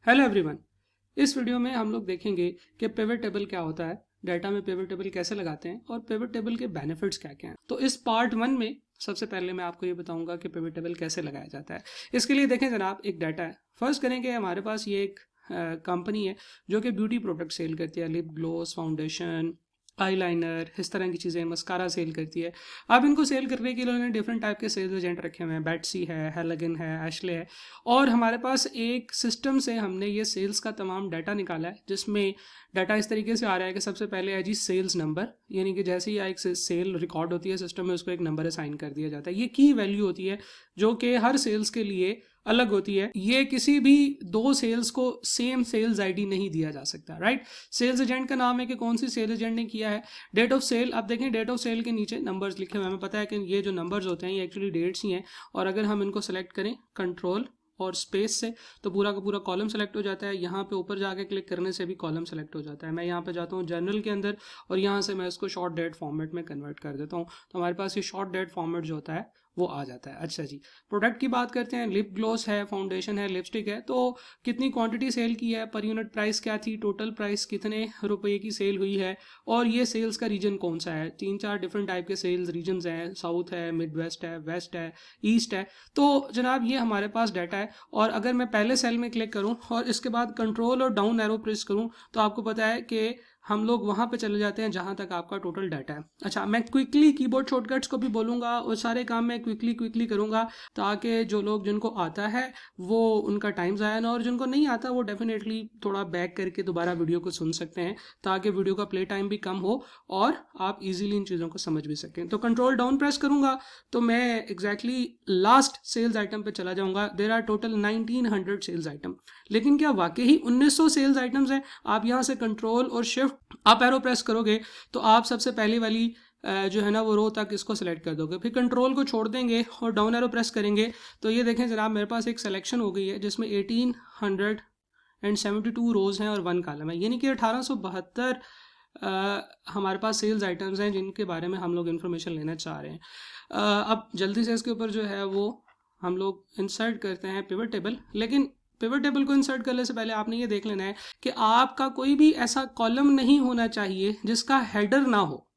Hello everyone. इस video में हम लोग देखेंगे कि पिवट टेबल क्या होता है, डाटा में पिवट टेबल कैसे लगाते हैं और पिवट टेबल के बेनिफिट्स क्या क्या हैं। तो इस पार्ट 1 में सबसे पहले मैं आपको ये बताऊंगा कि पिवट टेबल कैसे लगाया जाता है। इसके लिए देखें जनाब, एक डाटा है। फर्स्ट करेंगे, हमारे पास ये एक कंपनी है जो कि ब्यूटी प्रोडक्ट सेल करती है, लिप ग्लोस, फाउंडेशन, आईलाइनर, इस तरह की चीज़ें, मस्कारा सेल करती है। अब इनको सेल करने के लिए उन्होंने डिफरेंट टाइप के सेल्स एजेंट रखे हुए हैं। बेट्सी है, हेलगन है, एशले है, और हमारे पास एक सिस्टम से हमने ये सेल्स का तमाम डाटा निकाला है, जिसमें डाटा इस तरीके से आ रहा है कि सबसे पहले है जी सेल्स नंबर, यानी कि जैसे ही एक सेल रिकॉर्ड होती है सिस्टम में, उसको एक नंबर असाइन कर दिया जाता है। ये की वैल्यू होती है जो कि हर सेल्स के लिए अलग होती है। ये किसी भी दो सेल्स को सेम सेल्स आईडी नहीं दिया जा सकता, राइट। सेल्स एजेंट का नाम है कि कौन सी सेल्स एजेंट ने किया है। डेट ऑफ सेल, आप देखें डेट ऑफ सेल के नीचे नंबर्स लिखे हुए हैं। हमें पता है कि ये जो नंबर्स होते हैं ये एक्चुअली डेट्स ही हैं, और अगर हम इनको सेलेक्ट करें कंट्रोल और स्पेस से तो पूरा का पूरा कॉलम सेलेक्ट हो जाता है। यहाँ पे ऊपर जाके क्लिक करने से भी कॉलम सेलेक्ट हो जाता है। मैं यहाँ पे जाता हूँ जर्नल के अंदर और यहाँ से मैं इसको शॉर्ट डेट फॉर्मेट में कन्वर्ट कर देता हूँ, तो हमारे पास ये शॉर्ट डेट फॉर्मेट जो होता है वो आ जाता है। अच्छा जी, प्रोडक्ट की बात करते हैं। लिप ग्लॉस है, फाउंडेशन है, लिपस्टिक है। तो कितनी क्वांटिटी सेल की है, पर यूनिट प्राइस क्या थी, टोटल प्राइस कितने रुपए की सेल हुई है, और ये सेल्स का रीजन कौन सा है। 3-4 डिफरेंट टाइप के सेल्स रीजन्स हैं, साउथ है, मिड वेस्ट है, वेस्ट है, ईस्ट है। तो जनाब ये हमारे पास डाटा है, और अगर मैं पहले सेल में क्लिक करूं और इसके बाद कंट्रोल और डाउन एरो प्रेस करूं तो आपको पता है कि हम लोग वहां पे चले जाते हैं जहां तक आपका टोटल डाटा है। अच्छा, मैं क्विकली कीबोर्ड शॉर्टकट्स को भी बोलूंगा और सारे काम मैं क्विकली करूंगा, ताकि जो लोग जिनको आता है वो उनका टाइम ज़ाया ना, और जिनको नहीं आता वो डेफिनेटली थोड़ा बैक करके दोबारा वीडियो को सुन सकते हैं, ताकि वीडियो का प्ले टाइम भी कम हो और आप इजीली इन चीज़ों को समझ भी सकें। तो कंट्रोल डाउन प्रेस करूंगा तो मैं एग्जैक्टली लास्ट सेल्स आइटम पे चला जाऊंगा। There are total 1900 sales item, लेकिन क्या वाकई ही 1900 सेल्स आइटम्स हैं? आप यहाँ से कंट्रोल और शिफ्ट अप एरो प्रेस करोगे तो आप सबसे पहली वाली जो है ना वो रो तक इसको सिलेक्ट कर दोगे, फिर कंट्रोल को छोड़ देंगे और डाउन एरो प्रेस करेंगे तो ये देखें जनाब, मेरे पास एक सिलेक्शन हो गई है जिसमें 1872 रोज हैं और 1 कॉलम है, यानी कि 1872 हमारे पास सेल्स आइटम्स हैं जिनके बारे में हम लोग इन्फॉर्मेशन लेना चाह रहे हैं। अब जल्दी से इसके ऊपर जो है वो हम लोग इंसर्ट करते हैं पिवट टेबल। लेकिन पिवट टेबल को इंसर्ट करने से पहले आपने ये देख लेना है कि आपका कोई भी ऐसा कॉलम नहीं होना चाहिए जिसका हेडर ना हो,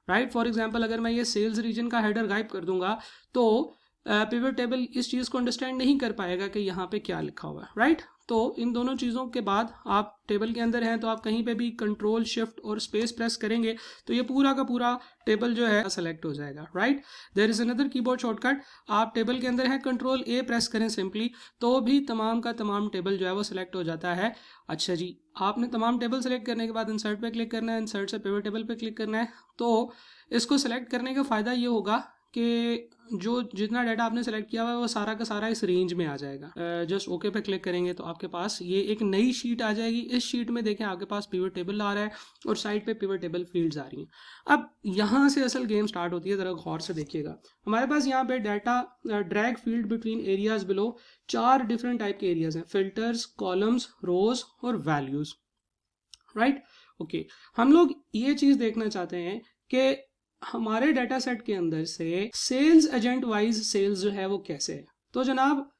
राइट। फॉर एग्जांपल, अगर मैं ये सेल्स रीजन का हेडर गायब कर दूंगा तो पिवट टेबल इस चीज़ को अंडरस्टैंड नहीं कर पाएगा कि यहाँ पे क्या लिखा हुआ है, राइट। तो इन दोनों चीज़ों के बाद आप टेबल के अंदर हैं तो आप कहीं पे भी कंट्रोल शिफ्ट और स्पेस प्रेस करेंगे तो ये पूरा का पूरा टेबल जो है सेलेक्ट हो जाएगा, right. There is another keyboard shortcut, आप टेबल के अंदर हैं कंट्रोल ए प्रेस करें सिंपली तो भी तमाम का तमाम टेबल जो है वो सिलेक्ट हो जाता है। अच्छा जी, आपने तमाम टेबल सेलेक्ट करने के बाद इंसर्ट पे क्लिक करना है, इंसर्ट से पिवट टेबल पे क्लिक करना है। तो इसको सेलेक्ट करने का फ़ायदा ये होगा कि जो जितना डाटा आपने सेलेक्ट किया हुआ है वो सारा का सारा इस रेंज में आ जाएगा। जस्ट ओके पे क्लिक करेंगे तो आपके पास ये एक नई शीट आ जाएगी। इस शीट में देखें आपके पास पिवट टेबल आ रहा है और साइड पे पिवट टेबल फील्ड्स आ रही हैं। अब यहाँ से असल गेम स्टार्ट होती है, ज़रा गौर से देखिएगा। हमारे पास यहाँ पे data drag field between areas below, 4 different type के एरियाज हैं, फिल्टर्स, कॉलम्स, रोज और वैल्यूज, राइट। ओके, हम लोग ये चीज़ देखना चाहते हैं कि हमारे डाटा सेट के अंदर से सेल्स एजेंट वाइज सेल्स जो है वो कैसे है। तो जनाब,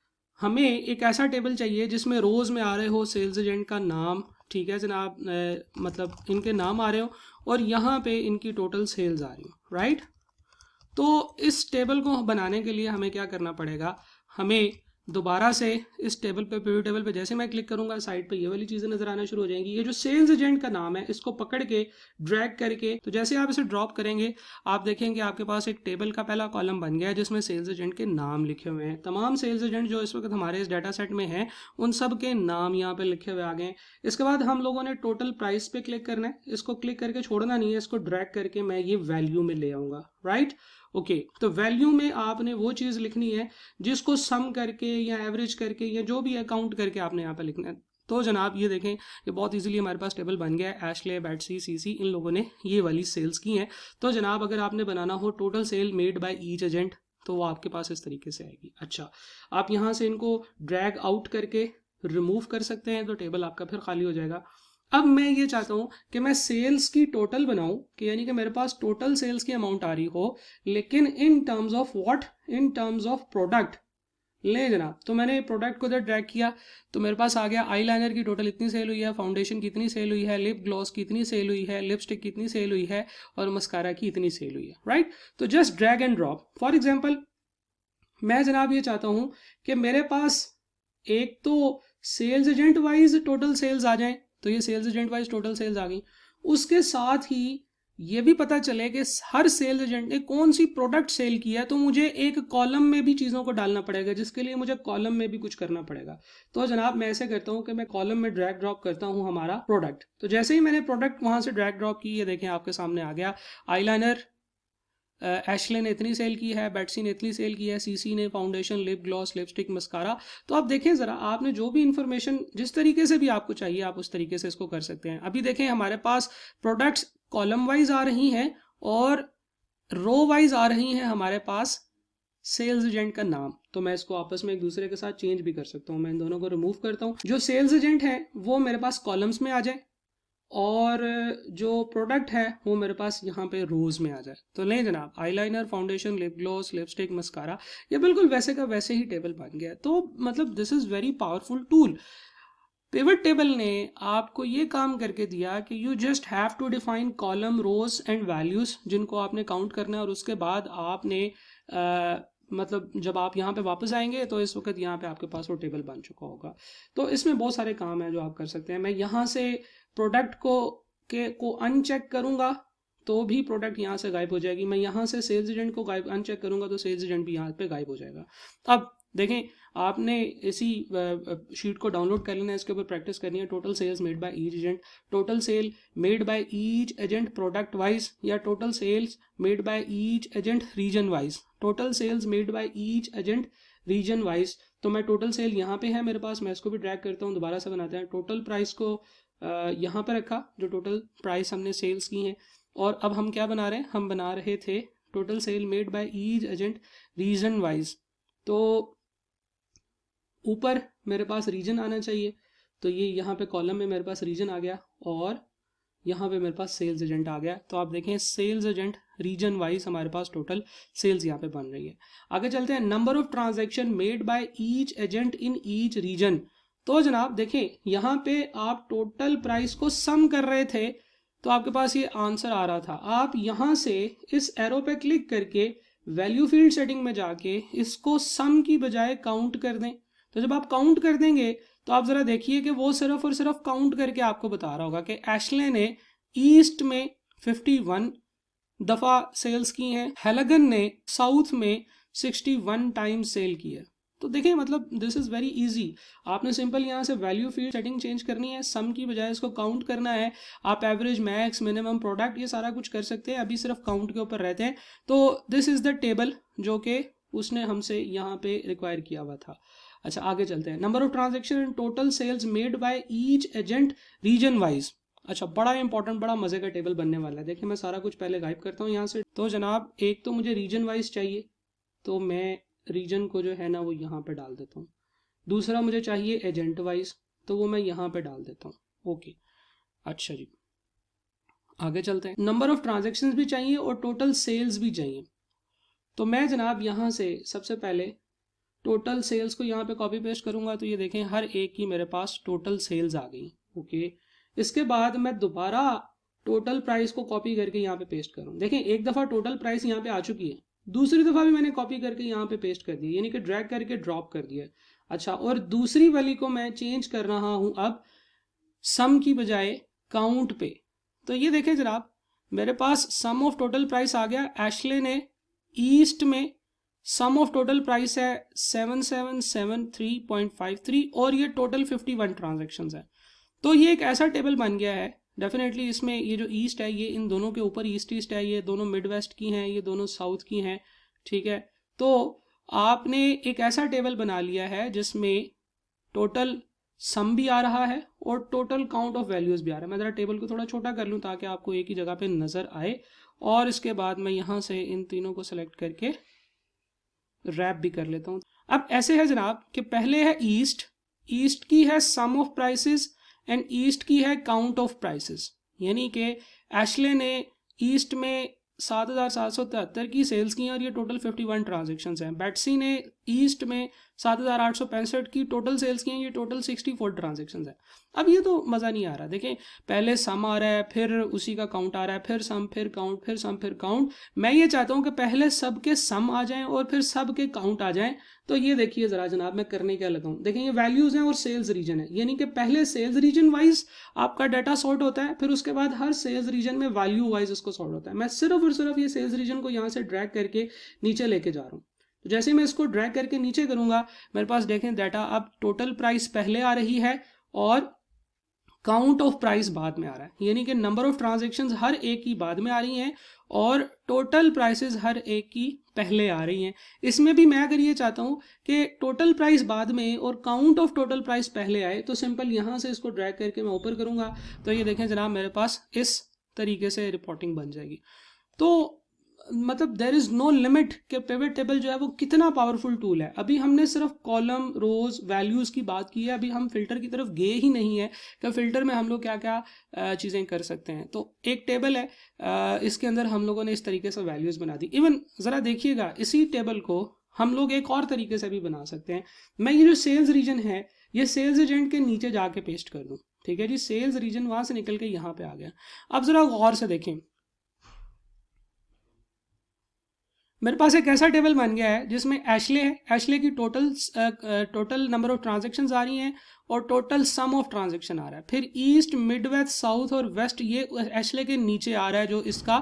हमें एक ऐसा टेबल चाहिए जिसमें रोज में आ रहे हो सेल्स एजेंट का नाम, ठीक है जनाब, मतलब इनके नाम आ रहे हो और यहाँ पे इनकी टोटल सेल्स आ रही हो, राइट। तो इस टेबल को बनाने के लिए हमें क्या करना पड़ेगा, हमें दोबारा से इस टेबल पे पिवट टेबल पे जैसे मैं क्लिक करूंगा साइड पे ये वाली चीज़ें नजर आना शुरू हो जाएंगी। ये जो सेल्स एजेंट का नाम है इसको पकड़ के ड्रैग करके, तो जैसे आप इसे ड्रॉप करेंगे आप देखेंगे आपके पास एक टेबल का पहला कॉलम बन गया है जिसमें सेल्स एजेंट के नाम लिखे हुए हैं। तमाम सेल्स एजेंट जो इस वक्त हमारे इस डाटा सेट में हैं उन सब के नाम यहाँ पे लिखे हुए आ गए। इसके बाद हम लोगों ने टोटल प्राइस पे क्लिक करना है, इसको क्लिक करके छोड़ना नहीं है, इसको ड्रैग करके मैं ये वैल्यू में ले आऊंगा, राइट। ओके, तो वैल्यू में आपने वो चीज़ लिखनी है जिसको सम करके या एवरेज करके या जो भी अकाउंट करके आपने यहाँ पे लिखना है। तो जनाब ये देखें, ये बहुत इजीली हमारे पास टेबल बन गया है। एशले, बेट्सी, सीसी, इन लोगों ने ये वाली सेल्स की हैं। तो जनाब अगर आपने बनाना हो total sale made by each agent तो वो आपके पास इस तरीके से आएगी। अच्छा, आप यहाँ से इनको ड्रैग आउट करके रिमूव कर सकते हैं तो टेबल आपका फिर खाली हो जाएगा। अब मैं ये चाहता हूँ कि मैं सेल्स की टोटल बनाऊं, कि यानी कि मेरे पास टोटल सेल्स की अमाउंट आ रही हो, लेकिन in terms of what, in terms of product, ले जनाब, तो मैंने प्रोडक्ट को इधर ड्रैग किया तो मेरे पास आ गया आई लाइनर की टोटल इतनी सेल हुई है, फाउंडेशन की इतनी सेल हुई है, लिप ग्लॉस की इतनी सेल हुई है, लिपस्टिक की इतनी सेल हुई है और मस्कारा की इतनी सेल हुई है, राइट। तो just drag and drop. For example मैं जनाब ये चाहता हूँ कि मेरे पास एक तो sales agent wise total sales आ जाएं, तो ये sales agent wise total sales आ गई। उसके साथ ही ये भी पता चले कि हर सेल्स एजेंट ने कौन सी प्रोडक्ट सेल किया है, तो मुझे एक कॉलम में भी चीज़ों को डालना पड़ेगा, जिसके लिए मुझे कॉलम में भी कुछ करना पड़ेगा। तो जनाब मैं ऐसे करता हूँ कि मैं कॉलम में ड्रैग ड्रॉप करता हूँ हमारा प्रोडक्ट। तो जैसे ही मैंने प्रोडक्ट वहाँ से ड्रैग ड्रॉप की, ये देखें आपके सामने आ गया आईलाइनर एशले ने इतनी सेल की है, बेट्सी ने इतनी सेल की है, सीसी ने foundation, lip gloss, lipstick, mascara. तो आप देखें ज़रा, आपने जो भी इंफॉर्मेशन जिस तरीके से भी आपको चाहिए आप उस तरीके से इसको कर सकते हैं। अभी देखें हमारे पास प्रोडक्ट्स कॉलम वाइज आ रही हैं और रो वाइज आ रही हैं हमारे पास सेल्स एजेंट का नाम। तो मैं इसको आपस में एक दूसरे के साथ चेंज भी कर सकता हूँ। मैं इन दोनों को रिमूव करता हूँ, जो सेल्स एजेंट है वो मेरे पास कॉलम्स में आ जाए और जो प्रोडक्ट है वो मेरे पास यहाँ पे रोज में आ जाए। तो लें जनाब, eyeliner, foundation, lip gloss, lipstick, mascara, ये बिल्कुल वैसे का वैसे ही टेबल बन गया। तो मतलब this is very powerful tool. Pivot table ने आपको ये काम करके दिया कि you just have to define column, rows and values जिनको आपने काउंट करना है, और उसके बाद आपने मतलब जब आप यहाँ पे वापस आएंगे तो इस वक्त यहाँ पे आपके पास वो टेबल बन चुका होगा। तो इसमें बहुत सारे काम हैं जो आप कर सकते हैं। मैं यहाँ से प्रोडक्ट को अनचेक करूँगा तो भी प्रोडक्ट यहाँ से गायब हो जाएगी। मैं यहाँ से सेल्स एजेंट को गायब अनचेक करूँगा तो सेल्स एजेंट भी यहाँ पे गायब हो जाएगा। अब देखें, आपने इसी शीट को डाउनलोड कर लेना है, इसके ऊपर प्रैक्टिस करनी है। Total sales made by each agent, total sale made by each agent product wise, या total sales made by each agent region wise, total sales made by each agent region wise. तो मैं total sale यहाँ पे है मेरे पास, मैं इसको भी ड्रैग करता हूँ, दोबारा से बनाते हैं। टोटल प्राइस को यहाँ पर रखा, जो टोटल प्राइस हमने सेल्स की हैं। और अब हम क्या बना रहे हैं, हम बना रहे थे total sale made by each agent region wise. तो ऊपर मेरे पास रीजन आना चाहिए, तो ये यहाँ पे कॉलम में मेरे पास रीजन आ गया और यहाँ पे मेरे पास सेल्स एजेंट आ गया। तो आप देखें सेल्स एजेंट रीजन वाइज हमारे पास टोटल सेल्स यहाँ पे बन रही है। आगे चलते हैं, number of transaction made by each agent in each reason. तो जनाब देखें, यहाँ पे आप टोटल प्राइस को सम कर रहे थे तो आपके पास ये आंसर आ रहा था। आप यहाँ से इस एरो पे क्लिक करके वैल्यू फील्ड सेटिंग में जाके इसको सम की बजाय काउंट कर दें। तो जब आप काउंट कर देंगे तो आप ज़रा देखिए कि वो सिर्फ और सिर्फ काउंट करके आपको बता रहा होगा कि एशले ने ईस्ट में 51 दफ़ा सेल्स की हैं, हेलगन ने साउथ में 61 टाइम्स सेल की है। तो देखिए मतलब दिस इज़ वेरी इजी। आपने सिंपल यहाँ से वैल्यू फील्ड सेटिंग चेंज करनी है, सम की बजाय इसको काउंट करना है। आप एवरेज, मैक्स, मिनिमम, प्रोडक्ट ये सारा कुछ कर सकते हैं, अभी सिर्फ काउंट के ऊपर रहते हैं। तो दिस इज़ द टेबल जो कि उसने हमसे यहाँ पे रिक्वायर किया हुआ था। अच्छा आगे चलते हैं, number of transaction and total sales made by each agent region wise. अच्छा बड़ा इंपॉर्टेंट, बड़ा मजे का टेबल बनने वाला है। देखिए मैं सारा कुछ पहले गायब करता हूँ यहाँ से। तो जनाब एक तो मुझे रीजन वाइज चाहिए, तो मैं रीजन को जो है ना वो यहाँ पे डाल देता हूँ। दूसरा मुझे चाहिए एजेंट वाइज, तो वो मैं यहाँ पे डाल देता हूँ। ओके अच्छा जी, आगे चलते हैं। नंबर ऑफ ट्रांजेक्शन्स भी चाहिए और टोटल सेल्स भी चाहिए। तो मैं जनाब यहाँ से सबसे पहले टोटल सेल्स को यहाँ पे कॉपी पेस्ट करूँगा, तो ये देखें हर एक की मेरे पास टोटल सेल्स आ गई। ओके, इसके बाद मैं दोबारा टोटल प्राइस को कॉपी करके यहाँ पे पेस्ट करूँ। देखें एक दफ़ा टोटल प्राइस यहाँ पे आ चुकी है, दूसरी दफ़ा भी मैंने कॉपी करके यहाँ पे पेस्ट कर दिया, यानी कि ड्रैग करके ड्रॉप कर दिया। अच्छा, और दूसरी वाली को मैं चेंज कर रहा हूँ अब सम की बजाय काउंट पे। तो ये देखें जनाब, मेरे पास सम ऑफ टोटल प्राइस आ गया। एशले ने ईस्ट में सम ऑफ टोटल प्राइस है 7773.53 और ये टोटल 51 ट्रांजेक्शन्स है। तो ये एक ऐसा टेबल बन गया है। डेफिनेटली इसमें ये जो ईस्ट है ये इन दोनों के ऊपर ईस्ट ईस्ट है, ये दोनों मिड वेस्ट की हैं, ये दोनों साउथ की हैं, ठीक है। तो आपने एक ऐसा टेबल बना लिया है जिसमें टोटल सम भी आ रहा है और टोटल काउंट ऑफ वैल्यूज़ भी आ रहा है। मैं ज़रा टेबल को थोड़ा छोटा कर लूँ ताकि आपको एक ही जगह पे नज़र आए। और इसके बाद मैं यहाँ से इन तीनों को सेलेक्ट करके रैप भी कर लेता हूँ। अब ऐसे है जनाब कि पहले है ईस्ट, ईस्ट की है सम ऑफ प्राइसेस एंड ईस्ट की है काउंट ऑफ प्राइसेस। यानी कि एशले ने ईस्ट में 7773 की सेल्स की और ये टोटल 51 ट्रांजेक्शन्स हैं। बेट्सी ने ईस्ट में 7,865 की टोटल सेल्स की हैं, ये टोटल 64 ट्रांजेक्शन है। अब ये तो मज़ा नहीं आ रहा। देखें, पहले सम आ रहा है, फिर उसी का काउंट आ रहा है, फिर सम, फिर काउंट, फिर सम, फिर काउंट। मैं ये चाहता हूँ कि पहले सब के सम आ जाएं और फिर सब के काउंट आ जाएं। तो ये देखिए ज़रा जनाब, मैं करने क्या लगा हूँ। देखें, ये वैल्यूज़ हैं और सेल्स रीजन है, यानी कि पहले सेल्स रीजन वाइज आपका डाटा सॉर्ट होता है, फिर उसके बाद हर सेल्स रीजन में वैल्यू वाइज उसको सॉर्ट होता है। मैं सिर्फ और सिर्फ ये सेल्स रीजन को यहाँ से ड्रैग करके नीचे लेके जा रहा हूँ। तो जैसे ही मैं इसको ड्रैग करके नीचे करूंगा, मेरे पास देखें डाटा अब टोटल प्राइस पहले आ रही है और काउंट ऑफ प्राइस बाद में आ रहा है, यानी कि नंबर ऑफ ट्रांजेक्शन्स हर एक की बाद में आ रही हैं और टोटल प्राइसेस हर एक की पहले आ रही हैं। इसमें भी मैं अगर ये चाहता हूँ कि टोटल प्राइस बाद में और काउंट ऑफ टोटल प्राइस पहले आए, तो सिंपल यहाँ से इसको ड्रैग करके मैं ऊपर करूँगा, तो ये देखें जनाब मेरे पास इस तरीके से रिपोर्टिंग बन जाएगी। तो मतलब देयर इज़ नो लिमिट कि पिवट टेबल जो है वो कितना पावरफुल टूल है। अभी हमने सिर्फ कॉलम, रोज, वैल्यूज़ की बात की है, अभी हम फिल्टर की तरफ गए ही नहीं है कि फिल्टर में हम लोग क्या क्या चीज़ें कर सकते हैं। तो एक टेबल है, इसके अंदर हम लोगों ने इस तरीके से वैल्यूज़ बना दी। इवन ज़रा देखिएगा, इसी टेबल को हम लोग एक और तरीके से भी बना सकते हैं। मैं ये जो सेल्स रीजन है, ये सेल्स एजेंट के नीचे जाके पेस्ट कर दूँ, ठीक है जी। सेल्स रीजन वहाँ से निकल के यहाँ पे आ गया। अब ज़रा गौर से देखें, मेरे पास एक ऐसा टेबल बन गया है जिसमें एशले है, एशले की टोटल नंबर ऑफ ट्रांजेक्शन्स आ रही हैं और टोटल सम ऑफ ट्रांजेक्शन आ रहा है। फिर ईस्ट, मिड वेस्ट, साउथ और वेस्ट ये एशले के नीचे आ रहा है, जो इसका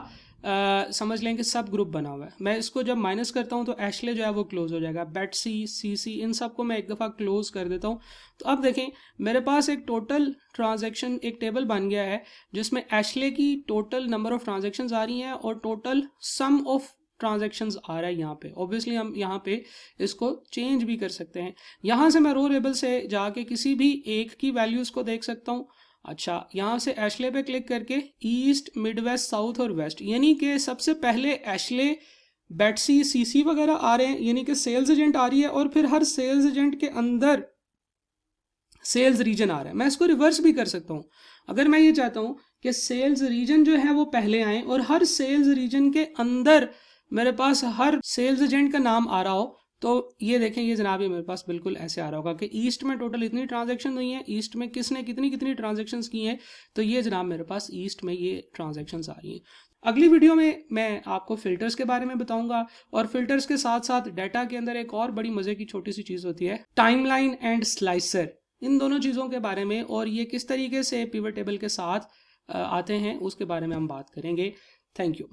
समझ लें कि सब ग्रुप बना हुआ है। मैं इसको जब माइनस करता हूँ तो एशले जो है वो क्लोज हो जाएगा। बेटसी, सीसी, इन सब को मैं एक दफ़ा क्लोज कर देता हूँ। तो अब देखें, मेरे पास एक टोटल ट्रांजेक्शन एक टेबल बन गया है जिसमें एशले की टोटल नंबर ऑफ ट्रांजेक्शन्स आ रही हैं और टोटल सम ऑफ ट्रांजेक्शन्स आ रहा है यहाँ पे। ऑब्वियसली हम यहाँ पे इसको चेंज भी कर सकते हैं। यहाँ से मैं रो लेबल से जाके किसी भी एक की वैल्यूज़ को देख सकता हूँ। अच्छा, यहाँ से एशले पे क्लिक करके ईस्ट, मिड वेस्ट, साउथ और वेस्ट, यानी कि सबसे पहले एशले, बेटसी, सीसी वगैरह आ रहे हैं, यानी कि सेल्स एजेंट आ रही है और फिर हर सेल्स एजेंट के अंदर सेल्स रीजन आ रहा है। मैं इसको रिवर्स भी कर सकता हूँ। अगर मैं ये चाहता हूँ कि सेल्स रीजन जो है वो पहले आए और हर सेल्स रीजन के अंदर मेरे पास हर सेल्स एजेंट का नाम आ रहा हो, तो ये देखें, ये जनाब ये मेरे पास बिल्कुल ऐसे आ रहा होगा कि ईस्ट में टोटल इतनी ट्रांजेक्शन हुई है, ईस्ट में किसने कितनी कितनी ट्रांजेक्शन्स की हैं, तो ये जनाब मेरे पास ईस्ट में ये ट्रांजेक्शन्स आ रही हैं। अगली वीडियो में मैं आपको फ़िल्टर्स के बारे में बताऊंगा और फिल्टर्स के साथ साथ डाटा के अंदर एक और बड़ी मज़े की छोटी सी चीज़ होती है, टाइमलाइन एंड स्लाइसर। इन दोनों चीज़ों के बारे में और ये किस तरीके से पिवट टेबल के साथ आते हैं उसके बारे में हम बात करेंगे। Thank you.